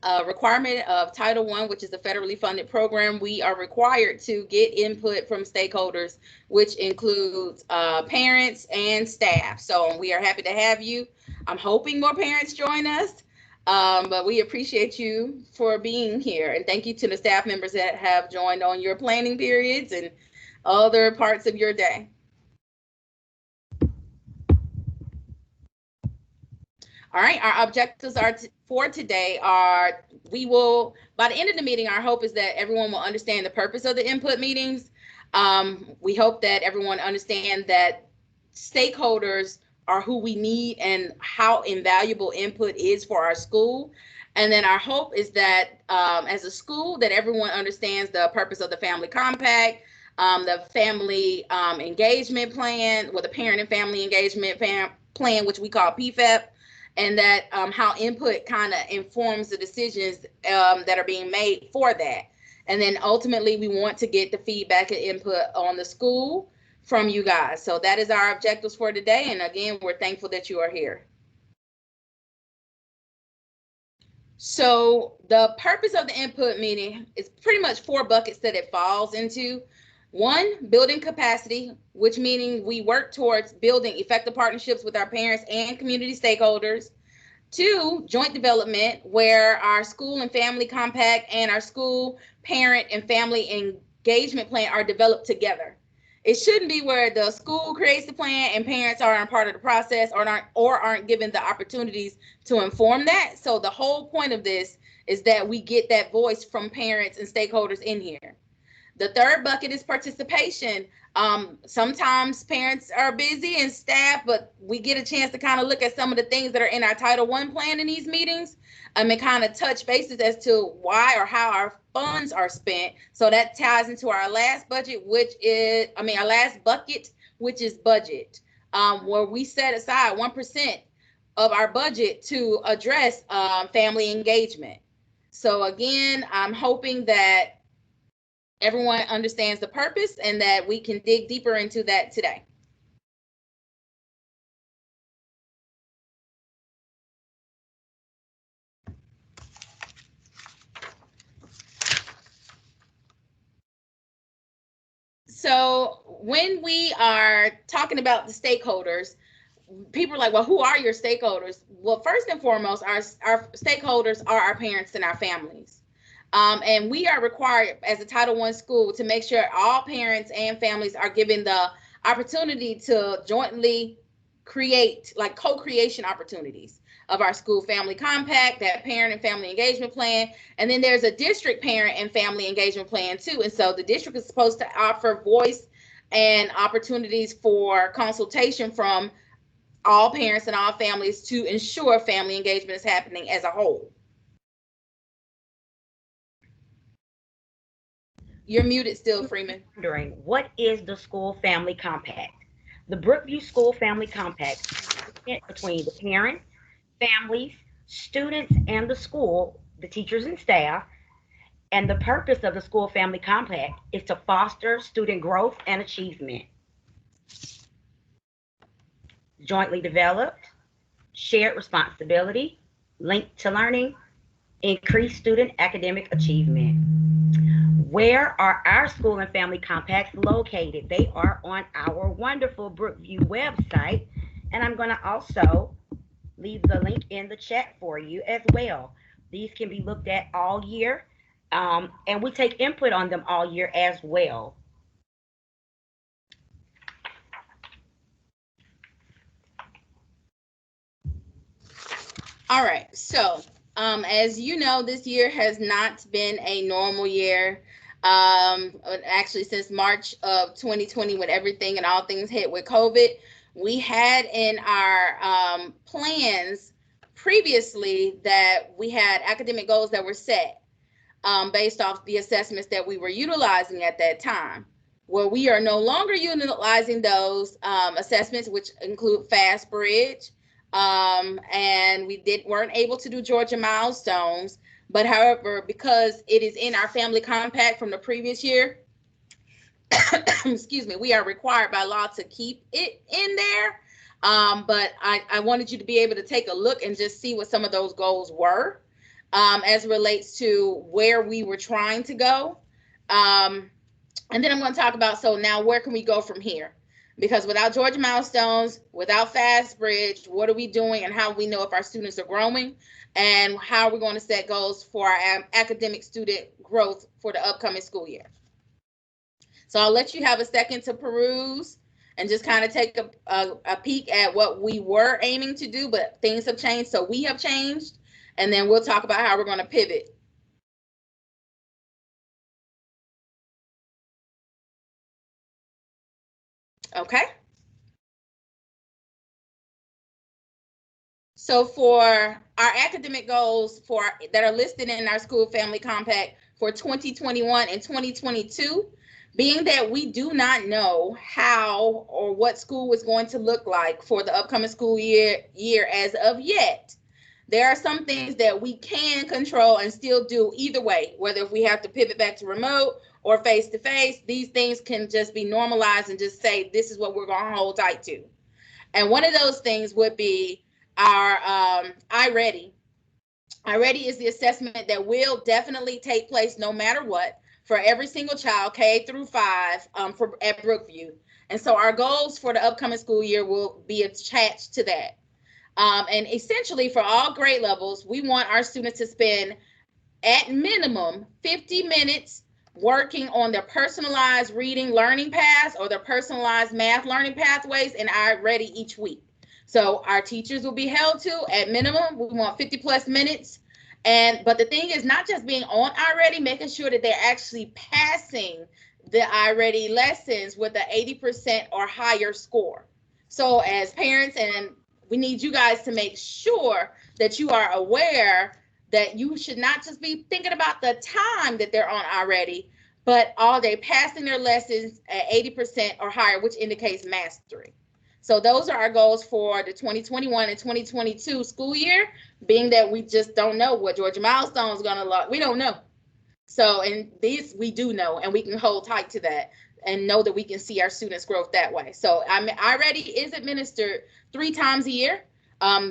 a requirement of Title I, which is a federally funded program. We are required to get input from stakeholders, which includes parents and staff. So we are happy to have you. I'm hoping more parents join us, but we appreciate you for being here. And thank you to the staff members that have joined on your planning periods and other parts of your day. All right, our objectives are for today are, we will, by the end of the meeting, our hope is that everyone will understand the purpose of the input meetings. We hope that everyone understand that stakeholders are who we need and how invaluable input is for our school. And then our hope is that as a school, that everyone understands the purpose of the family compact, the family engagement plan, or the parent and family engagement plan, which we call PFEP, and that how input kind of informs the decisions that are being made for that. And then ultimately, we want to get the feedback and input on the school from you guys. So that is our objectives for today. And again, we're thankful that you are here. So the purpose of the input meeting is pretty much 4 buckets that it falls into. 1, building capacity, which meaning we work towards building effective partnerships with our parents and community stakeholders. 2, joint development, where our school and family compact and our school parent and family engagement plan are developed together. It shouldn't be where the school creates the plan and parents aren't part of the process or aren't given the opportunities to inform that. So the whole point of this is that we get that voice from parents and stakeholders in here. The 3rd bucket is participation. Sometimes parents are busy and staff, but we get a chance to kind of look at some of the things that are in our Title I plan in these meetings, and kind of touch bases as to why or how our funds are spent. So that ties into our last budget, our last bucket, which is budget, where we set aside 1% of our budget to address family engagement. So again, I'm hoping that everyone understands the purpose and that we can dig deeper into that today. So when we are talking about the stakeholders, people are like, well, who are your stakeholders? Well, first and foremost, our stakeholders are our parents and our families. And we are required as a Title I school to make sure all parents and families are given the opportunity to jointly create, like co-creation opportunities of our school family compact, that parent and family engagement plan. And then there's a district parent and family engagement plan too. And so the district is supposed to offer voice and opportunities for consultation from all parents and all families to ensure family engagement is happening as a whole. You're muted still, Freeman. Wondering, what is the school family compact? The Brookview School Family Compact is between the parents, families, students, and the school, the teachers and staff. And the purpose of the School Family Compact is to foster student growth and achievement. Jointly developed, shared responsibility, linked to learning, increased student academic achievement. Where are our school and family compacts located? They are on our wonderful Brookview website. And I'm going to also leave the link in the chat for you as well. These can be looked at all year, and we take input on them all year as well. All right, so as you know, this year has not been a normal year. Actually, since March of 2020, when everything and all things hit with COVID, we had in our plans previously that we had academic goals that were set based off the assessments that we were utilizing at that time. Well, we are no longer utilizing those assessments, which include FastBridge, and we weren't able to do Georgia Milestones. But however, because it is in our family compact from the previous year, excuse me, we are required by law to keep it in there. But I wanted you to be able to take a look and just see what some of those goals were. as it relates to where we were trying to go. And then I'm going to talk about, so now where can we go from here? Because without Georgia Milestones, without FastBridge, what are we doing and how do we know if our students are growing? And how are we going to set goals for our academic student growth for the upcoming school year? So I'll let you have a second to peruse and just kind of take a peek at what we were aiming to do, but things have changed, so we have changed. And then we'll talk about how we're going to pivot. Okay. So for our academic goals that are listed in our school family compact for 2021 and 2022, being that we do not know how or what school is going to look like for the upcoming school year as of yet, there are some things that we can control and still do either way, whether if we have to pivot back to remote or face-to-face, these things can just be normalized and just say, this is what we're going to hold tight to. And one of those things would be our iReady. iReady is the assessment that will definitely take place no matter what for every single child, K through 5, at Brookview. And so our goals for the upcoming school year will be attached to that. And essentially for all grade levels, we want our students to spend at minimum 50 minutes working on their personalized reading learning paths or their personalized math learning pathways in iReady each week. So our teachers will be held to, at minimum, we want 50 plus minutes. But the thing is not just being on iReady, making sure that they're actually passing the iReady lessons with an 80% or higher score. So as parents, and we need you guys to make sure that you are aware that you should not just be thinking about the time that they're on iReady, but are they passing their lessons at 80% or higher, which indicates mastery. So those are our goals for the 2021 and 2022 school year, being that we just don't know what Georgia Milestone is going to look. We don't know. So, and these we do know, and we can hold tight to that and know that we can see our students' growth that way. So iReady is administered 3 times a year,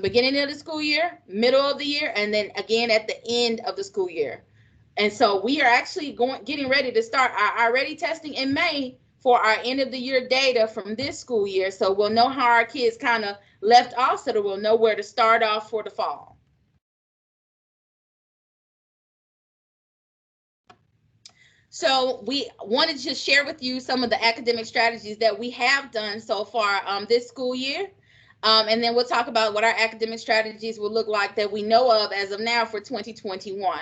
beginning of the school year, middle of the year, and then again at the end of the school year. And so we are actually getting ready to start our iReady testing in May for our end of the year data from this school year. So we'll know how our kids kind of left off, so that we'll know where to start off for the fall. So we wanted to share with you some of the academic strategies that we have done so far this school year. And then we'll talk about what our academic strategies will look like that we know of as of now for 2021.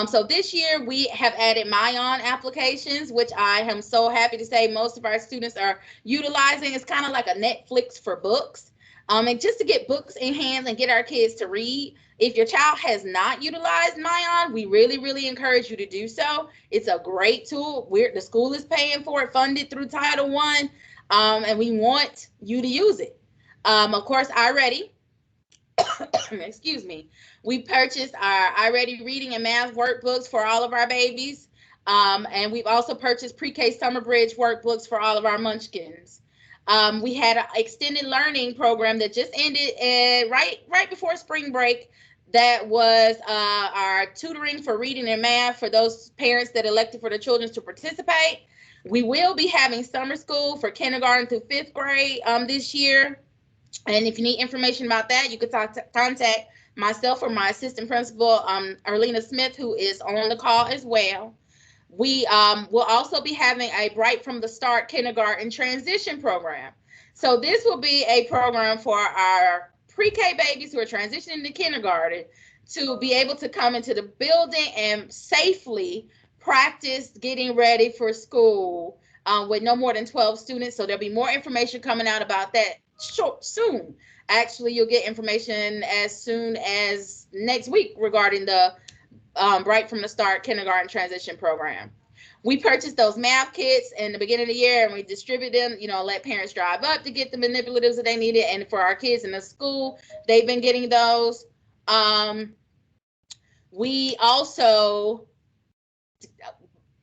So this year we have added MyOn applications, which I am so happy to say most of our students are utilizing. It's kind of like a Netflix for books. And just to get books in hands and get our kids to read. If your child has not utilized MyOn, we really, really encourage you to do so. It's a great tool. The school is paying for it, funded through Title I, and we want you to use it. Of course, iReady. Excuse me. We purchased our iReady reading and math workbooks for all of our babies. And we've also purchased pre-K Summer Bridge workbooks for all of our munchkins. We had an extended learning program that just ended right before spring break. That was our tutoring for reading and math for those parents that elected for their children to participate. We will be having summer school for kindergarten through 5th grade this year. And if you need information about that, you can contact myself or my assistant principal, Arlena Smith, who is on the call as well. We will also be having a Bright from the Start kindergarten transition program. So this will be a program for our pre-K babies who are transitioning to kindergarten to be able to come into the building and safely practice getting ready for school with no more than 12 students. So there'll be more information coming out about that soon. Actually, you'll get information as soon as next week regarding the Bright from the Start kindergarten transition program. We purchased those math kits in the beginning of the year and we distribute them, let parents drive up to get the manipulatives that they needed. And for our kids in the school, they've been getting those. We also,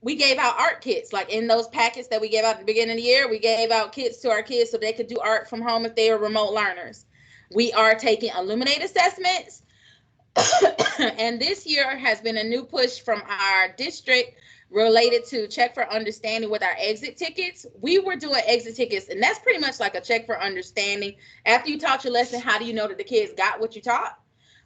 we gave out art kits, like in those packets that we gave out at the beginning of the year, we gave out kits to our kids so they could do art from home if they are remote learners. We are taking Illuminate assessments And this year has been a new push from our district related to check for understanding with our exit tickets. We were doing exit tickets, and that's pretty much like a check for understanding. After you taught your lesson, how do you know that the kids got what you taught?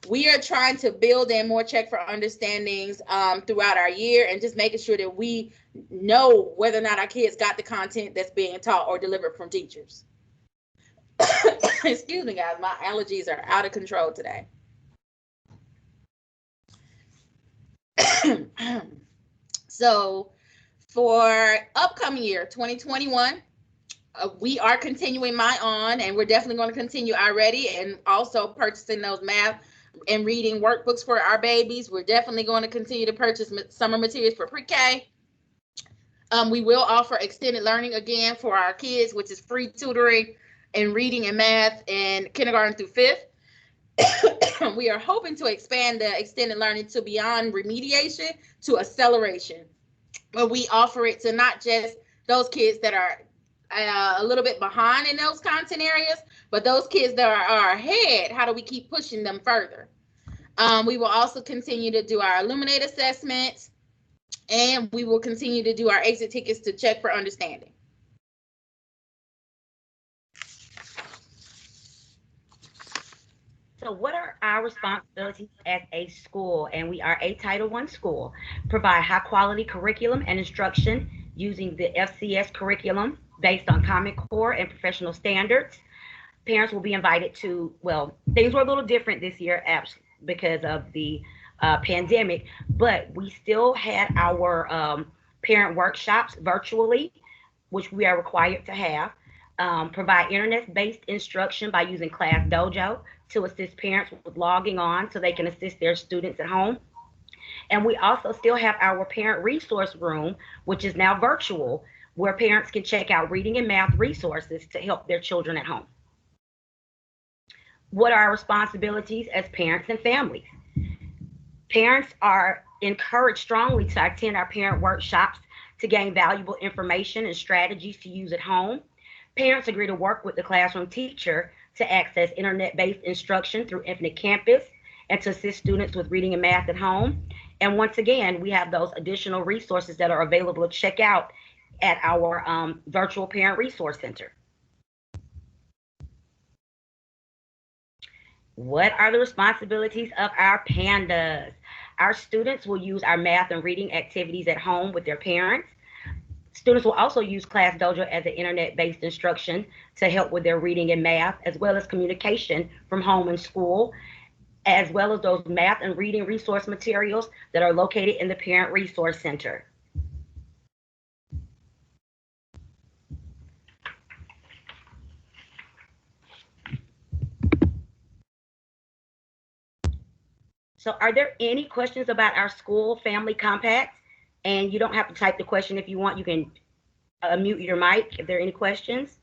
We are trying to build in more check for understandings throughout our year, and just making sure that we know whether or not our kids got the content that's being taught or delivered from teachers. Excuse me, guys, my allergies are out of control today. So for upcoming year 2021, we are continuing My On, and we're definitely going to continue already, and also purchasing those math and reading workbooks for our babies. We're definitely going to continue to purchase summer materials for pre-K. We will offer extended learning again for our kids, which is free tutoring in reading and math in kindergarten through 5th. We are hoping to expand the extended learning to beyond remediation to acceleration, where we offer it to not just those kids that are a little bit behind in those content areas, but those kids that are ahead, how do we keep pushing them further? We will also continue to do our Illuminate assessments, and we will continue to do our exit tickets to check for understanding. So what are our responsibilities as a school? And we are a Title I school. Provide high quality curriculum and instruction using the FCS curriculum based on Common Core and professional standards. Parents will be invited to, well, things were a little different this year because of the pandemic, but we still had our parent workshops virtually, which we are required to have. Provide internet-based instruction by using Class Dojo to assist parents with logging on so they can assist their students at home. And we also still have our parent resource room, which is now virtual, where parents can check out reading and math resources to help their children at home. What are our responsibilities as parents and families? Parents are encouraged strongly to attend our parent workshops to gain valuable information and strategies to use at home. Parents agree to work with the classroom teacher to access internet-based instruction through Infinite Campus and to assist students with reading and math at home. And once again, we have those additional resources that are available to check out at our virtual parent resource center. What are the responsibilities of our pandas? Our students will use our math and reading activities at home with their parents. Students will also use Class Dojo as an internet-based instruction to help with their reading and math, as well as communication from home and school, as well as those math and reading resource materials that are located in the Parent Resource Center. So are there any questions about our school family compact? And you don't have to type the question if you want. You can mute your mic if there are any questions.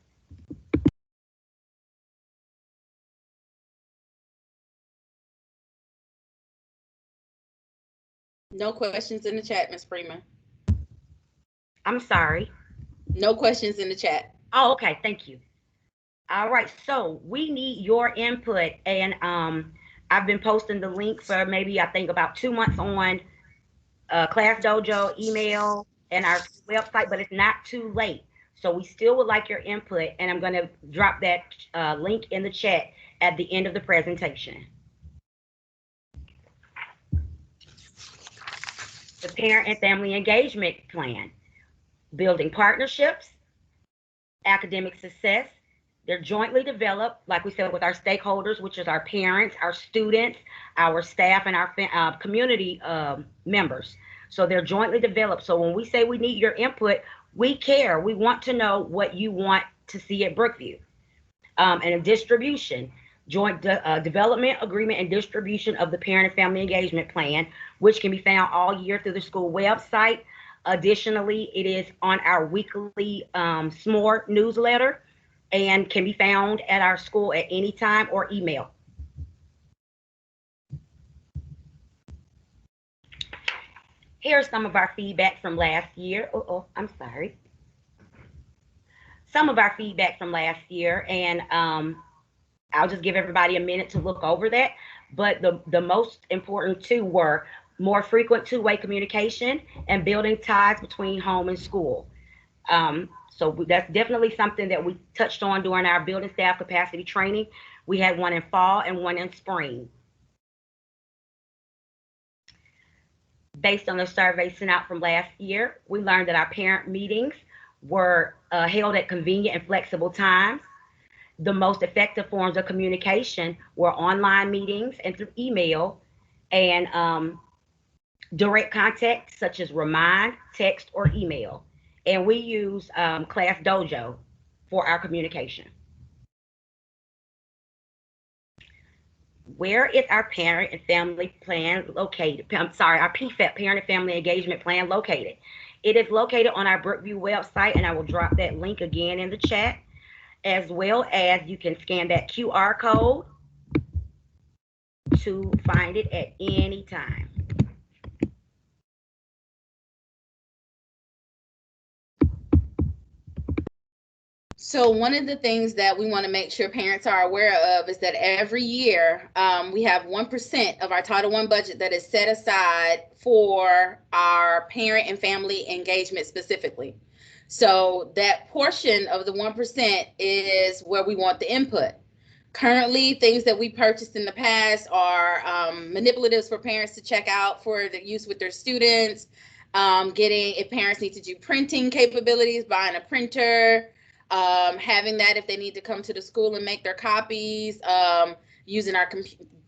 No questions in the chat, Ms. Freeman. I'm sorry. No questions in the chat. Oh, okay. Thank you. All right. So we need your input, and I've been posting the link for maybe I think about 2 months on Class Dojo email and our website, but it's not too late. So we still would like your input, and I'm going to drop that link in the chat at the end of the presentation. The Parent and Family Engagement Plan, building partnerships, academic success. They're jointly developed, like we said, with our stakeholders, which is our parents, our students, our staff, and our community members. So they're jointly developed. So when we say we need your input, we care. We want to know what you want to see at Brookview. And a distribution, joint development agreement and distribution of the Parent and Family Engagement Plan, which can be found all year through the school website. Additionally, it is on our weekly SMORE newsletter and can be found at our school at any time or email. Here's some of our feedback from last year. I'm sorry. Some of our feedback from last year, and I'll just give everybody a minute to look over that. but the most important two were more frequent two-way communication and building ties between home and school. So that's definitely something that we touched on during our building staff capacity training. We had one in fall and one in spring. Based on the survey sent out from last year, we learned that our parent meetings were held at convenient and flexible times. The most effective forms of communication were online meetings and through email, and direct contact such as Remind, text, or email. And we use Class Dojo for our communication. Where is our parent and family plan located? I'm sorry, our PFAP, Parent and Family Engagement Plan, located. It is located on our Brookview website, and I will drop that link again in the chat, as well as you can scan that QR code to find it at any time. So one of the things that we want to make sure parents are aware of is that every year we have 1% of our Title I budget that is set aside for our parent and family engagement specifically. So that portion of the 1% is where we want the input. Currently, things that we purchased in the past are manipulatives for parents to check out for the use with their students, getting, if parents need to do printing capabilities, buying a printer, having that if they need to come to the school and make their copies, using our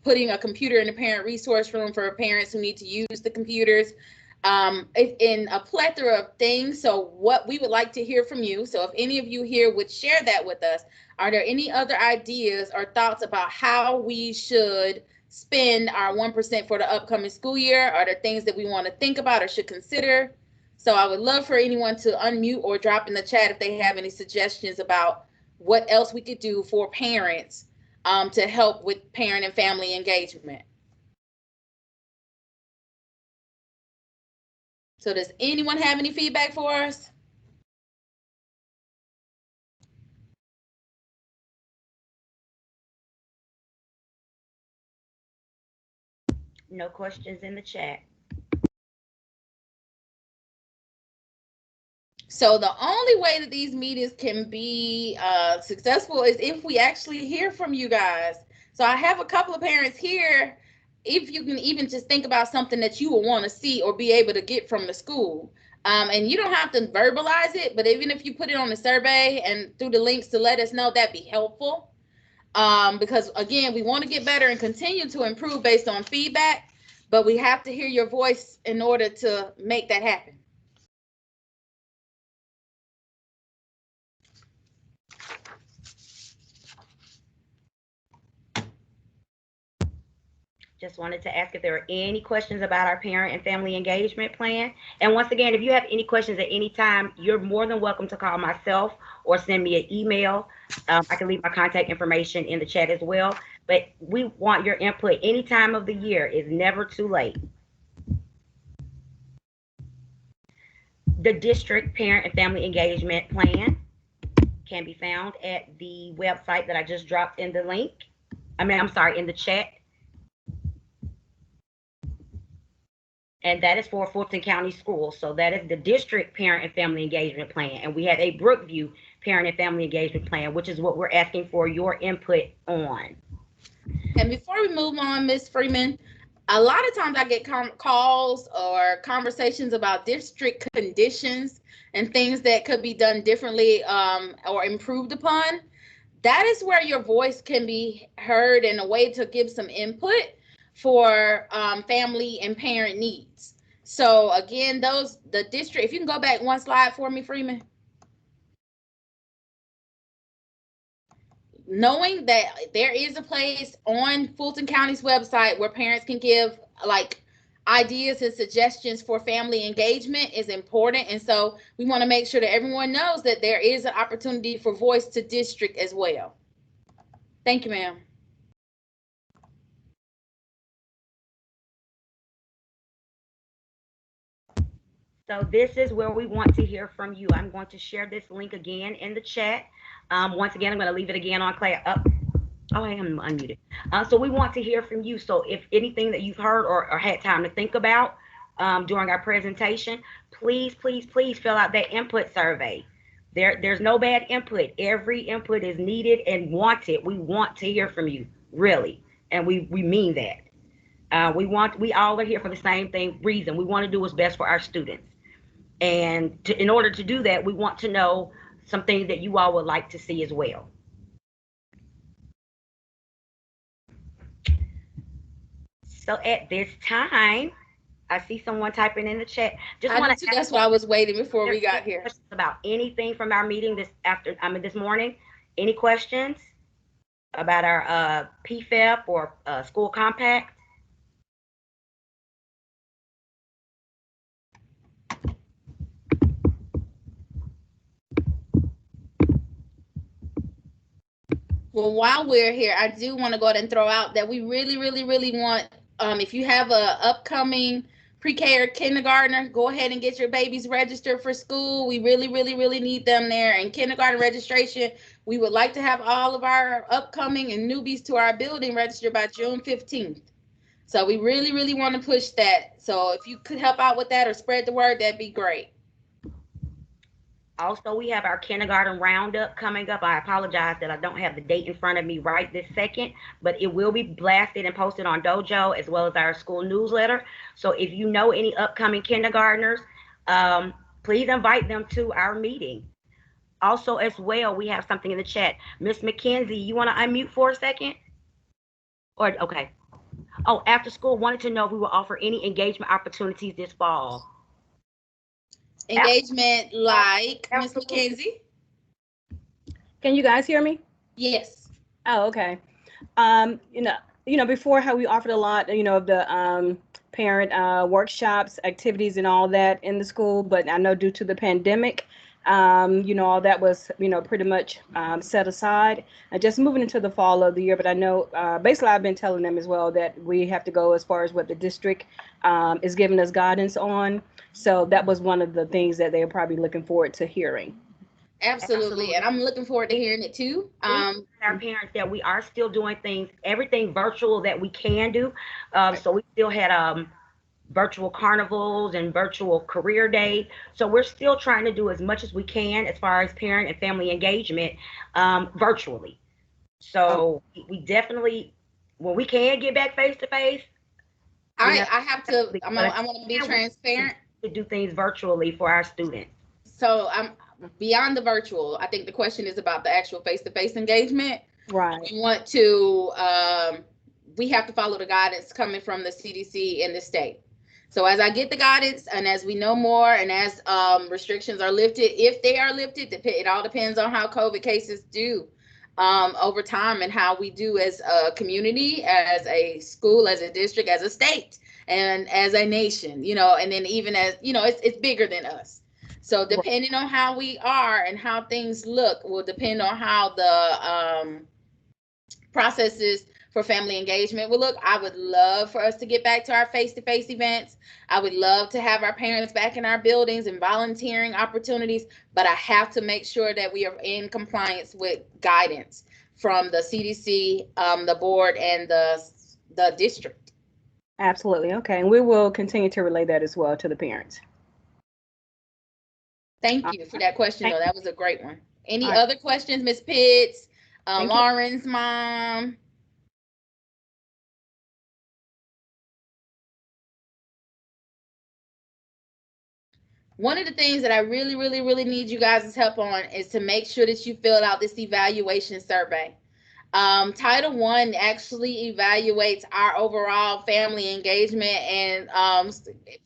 putting a computer in the parent resource room for parents who need to use the computers, in a plethora of things. So what we would like to hear from you, so if any of you here would share that with us, are there any other ideas or thoughts about how we should spend our 1% for the upcoming school year? Are there things that we want to think about or should consider? So I would love for anyone to unmute or drop in the chat if they have any suggestions about what else we could do for parents to help with parent and family engagement. So does anyone have any feedback for us? No questions in the chat. So the only way that these meetings can be successful is if we actually hear from you guys. So I have a couple of parents here. If you can even just think about something that you will want to see or be able to get from the school. And you don't have to verbalize it, but even if you put it on the survey and through the links to let us know, that'd be helpful. Because again, we want to get better and continue to improve based on feedback, but we have to hear your voice in order to make that happen. Just wanted to ask if there are any questions about our parent and family engagement plan. And once again, if you have any questions at any time, you're more than welcome to call myself or send me an email. I can leave my contact information in the chat as well. But we want your input any time of the year. It's never too late. The district parent and family engagement plan can be found at the website that I just dropped in the link. I'm sorry, in the chat. And that is for Fulton County Schools. So that is the district parent and family engagement plan. And we have a Brookview parent and family engagement plan, which is what we're asking for your input on. And before we move on, Ms. Freeman, a lot of times I get calls or conversations about district conditions and things that could be done differently or improved upon. That is where your voice can be heard in a way to give some input for family and parent needs. So again, the district, if you can go back one slide for me, Freeman. Knowing that there is a place on Fulton County's website where parents can give like ideas and suggestions for family engagement is important. And so we want to make sure that everyone knows that there is an opportunity for voice to district as well. Thank you, ma'am. So this is where we want to hear from you. I'm going to share this link again in the chat. Once again, I'm going to leave it again on Oh, I am unmuted. So we want to hear from you. So if anything that you've heard or had time to think about during our presentation, please, please, please fill out that input survey. There's no bad input. Every input is needed and wanted. We want to hear from you, really, and we mean that. We all are here for the same reason. We want to do what's best for our students, and in order to do that, we want to know something that you all would like to see as well. So at this time, I see someone typing in the chat. That's why I was waiting before we got here. About anything from our meeting this morning? Any questions about our PFEP or school compact? Well, while we're here, I do want to go ahead and throw out that we really, really, really want, if you have a upcoming pre-K or kindergartner, go ahead and get your babies registered for school. We really, really, really need them there. And kindergarten registration, we would like to have all of our upcoming and newbies to our building registered by June 15th. So we really, really want to push that. So if you could help out with that or spread the word, that'd be great. Also, we have our kindergarten roundup coming up. I apologize that I don't have the date in front of me right this second, but it will be blasted and posted on Dojo as well as our school newsletter. So if you know any upcoming kindergartners, please invite them to our meeting. Also, as well, we have something in the chat. Miss McKenzie, you want to unmute for a second? Or okay. Oh, after school, wanted to know if we will offer any engagement opportunities this fall. Engagement like Ms. McKenzie. Can you guys hear me? Yes. Oh, okay. Before how we offered a lot, of the parent workshops, activities, and all that in the school, but I know due to the pandemic, all that was, pretty much set aside and just moving into the fall of the year. But I know basically I've been telling them as well that we have to go as far as what the district is giving us guidance on. So that was one of the things that they're probably looking forward to hearing. Absolutely. And I'm looking forward to hearing it too. Our parents that we are still doing everything virtual that we can do. So we still had virtual carnivals and virtual career day. So we're still trying to do as much as we can as far as parent and family engagement virtually. So we definitely, when we can get back face to face, I want to be transparent. To do things virtually for our students. So I'm beyond the virtual. I think the question is about the actual face-to-face engagement. Right. We want to, we have to follow the guidance coming from the CDC in the state. So as I get the guidance and as we know more and as restrictions are lifted, if they are lifted, it all depends on how COVID cases do over time and how we do as a community, as a school, as a district, as a state, and as a nation, and then even as, it's bigger than us. So depending on how we are and how things look will depend on how the processes for family engagement will look. I would love for us to get back to our face-to-face events. I would love to have our parents back in our buildings and volunteering opportunities, but I have to make sure that we are in compliance with guidance from the CDC, the board, and the district. Absolutely. Okay. And we will continue to relay that as well to the parents. Thank you for that question, though. That was a great one. Any other questions, Ms. Pitts, Lauren's mom? One of the things that I really, really, really need you guys' help on is to make sure that you fill out this evaluation survey. Title I actually evaluates our overall family engagement and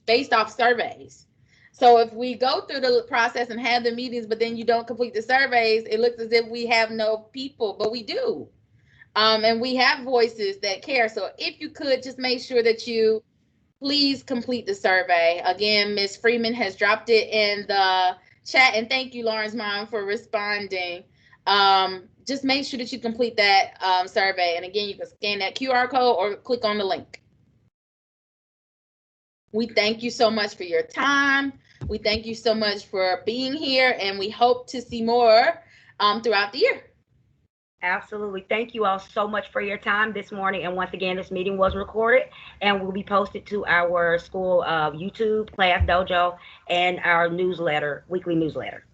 based off surveys. So if we go through the process and have the meetings, but then you don't complete the surveys, it looks as if we have no people, but we do. And we have voices that care. So if you could just make sure that you please complete the survey. Again, Ms. Freeman has dropped it in the chat, and thank you, Lauren's mom, for responding. Just make sure that you complete that survey. And again, you can scan that QR code or click on the link. We thank you so much for your time. We thank you so much for being here, and we hope to see more throughout the year. Absolutely. Thank you all so much for your time this morning. And once again, this meeting was recorded and will be posted to our school YouTube, Class Dojo, and our newsletter, weekly newsletter.